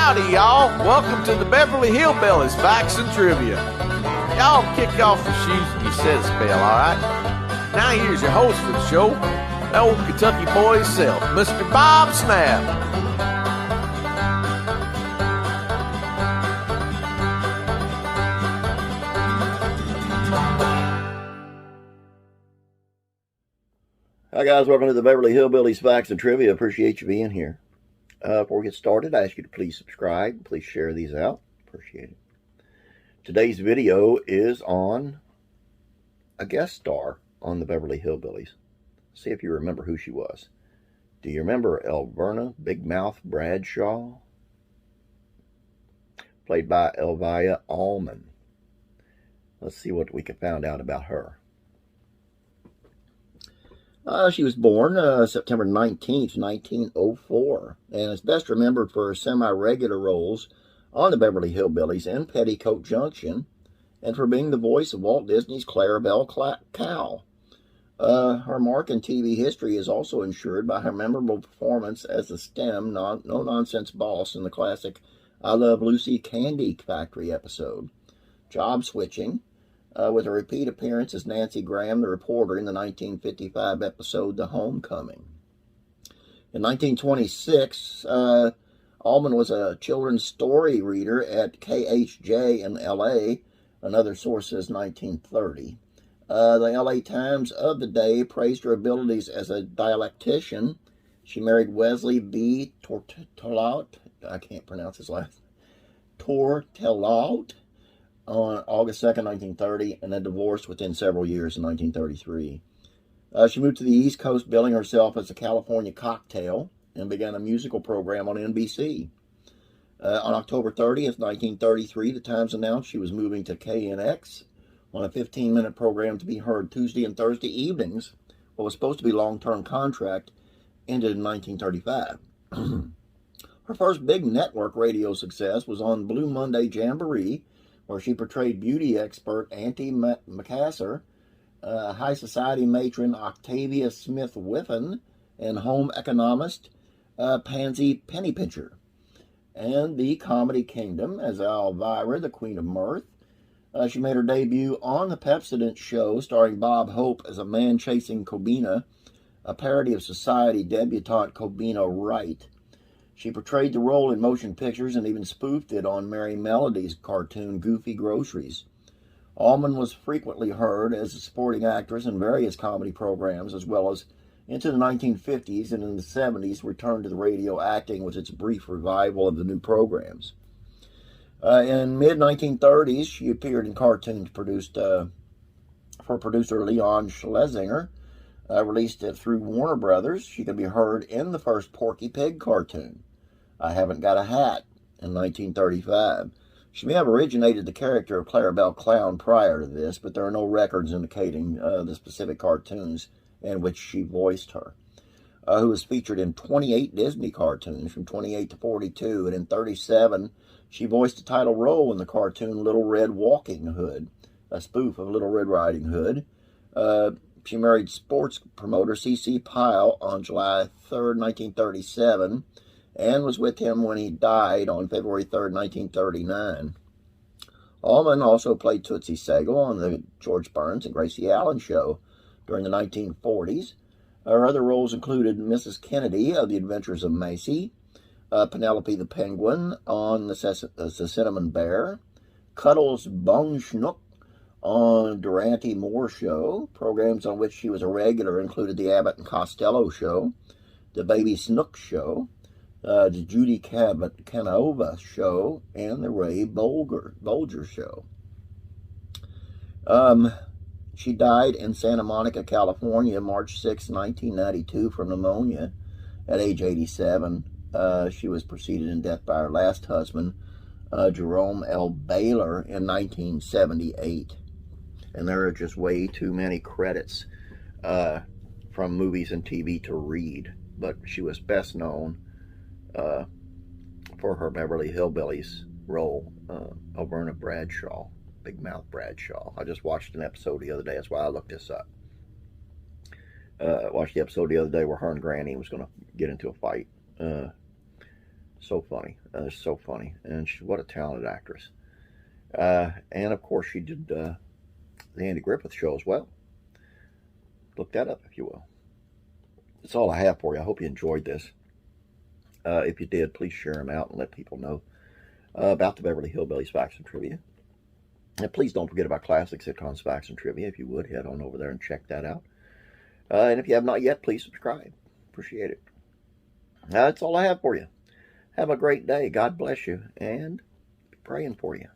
Howdy, y'all. Welcome to the Beverly Hillbillies Facts and Trivia. Y'all kick off your shoes and you said a spell, all right? Now here's your host for the show, the old Kentucky boy himself, Mr. Bob Snap. Hi guys, welcome to the Beverly Hillbillies Facts and Trivia. Appreciate you being here. Before we get started, I ask you to please subscribe. Please share these out. Appreciate it. Today's video is on a guest star on the Beverly Hillbillies. See if you remember who she was. Do you remember Elverna, Big Mouth Bradshaw? Played by Elvira Allman. Let's see what we can find out about her. She was born September 19th, 1904, and is best remembered for her semi-regular roles on the Beverly Hillbillies and Petticoat Junction, and for being the voice of Walt Disney's Clarabelle Cow. Her mark in TV history is also ensured by her memorable performance as the STEM no-nonsense boss in the classic I Love Lucy Candy Factory episode, Job Switching, with a repeat appearance as Nancy Graham, the reporter, in the 1955 episode The Homecoming. In 1926, Allman was a children's story reader at KHJ in L.A., another source says 1930. The L.A. Times of the day praised her abilities as a dialectician. She married Wesley B. Tortelaut, I can't pronounce his last name, Tortelaut, on August 2nd, 1930, and then divorced within several years in 1933. She moved to the East Coast, billing herself as a California cocktail, and began a musical program on NBC. On October 30th, 1933, the Times announced she was moving to KNX on a 15-minute program to be heard Tuesday and Thursday evenings. What was supposed to be a long-term contract ended in 1935. Her first big network radio success was on Blue Monday Jamboree, where she portrayed beauty expert Auntie Macassar, high society matron Octavia Smith Whiffen, and home economist Pansy Pennypincher. And the Comedy Kingdom as Elvira, the Queen of Mirth. She made her debut on the Pepsodent Show, starring Bob Hope as a man chasing Cobina, a parody of society debutante Cobina Wright. She portrayed the role in motion pictures and even spoofed it on Merry Melody's cartoon Goofy Groceries. Allman was frequently heard as a supporting actress in various comedy programs, as well as into the 1950s, and in the 70s returned to the radio acting with its brief revival of the new programs. In mid-1930s, she appeared in cartoons produced for producer Leon Schlesinger, released through Warner Brothers. She could be heard in the first Porky Pig cartoon, I Haven't Got a Hat, in 1935. She may have originated the character of Clarabelle Clown prior to this, but there are no records indicating the specific cartoons in which she voiced her. Who was featured in 28 Disney cartoons from 28 to 42, and in 37 she voiced the title role in the cartoon Little Red Walking Hood, a spoof of Little Red Riding Hood. She married sports promoter C.C. Pyle on July 3rd, 1937, and was with him when he died on February 3rd, 1939. Allman also played Tootsie Sagle on the George Burns and Gracie Allen show during the 1940s. Her other roles included Mrs. Kennedy of The Adventures of Macy, Penelope the Penguin on the Cinnamon Bear, Cuddles Bung Schnook on Durante Moore Show. Programs on which she was a regular included The Abbott and Costello Show, The Baby Snook Show, the Judy Canova Show, and the Ray Bolger Show. She died in Santa Monica, California, March 6, 1992, from pneumonia at age 87. She was preceded in death by her last husband, Jerome L. Baylor, in 1978. And there are just way too many credits from movies and TV to read. But she was best known for her Beverly Hillbillies role, Elverna Bradshaw, Big Mouth Bradshaw. I just watched an episode the other day. That's why I looked this up. Watched the episode the other day where her and Granny was going to get into a fight. So funny. So funny. And what a talented actress. And of course, she did the Andy Griffith Show as well. Look that up if you will. That's all I have for you. I hope you enjoyed this. If you did, please share them out and let people know about the Beverly Hillbillies Facts and Trivia. And please don't forget about Classic Sitcoms Facts and Trivia. If you would, head on over there and check that out. And if you have not yet, please subscribe. Appreciate it. That's all I have for you. Have a great day. God bless you. And be praying for you.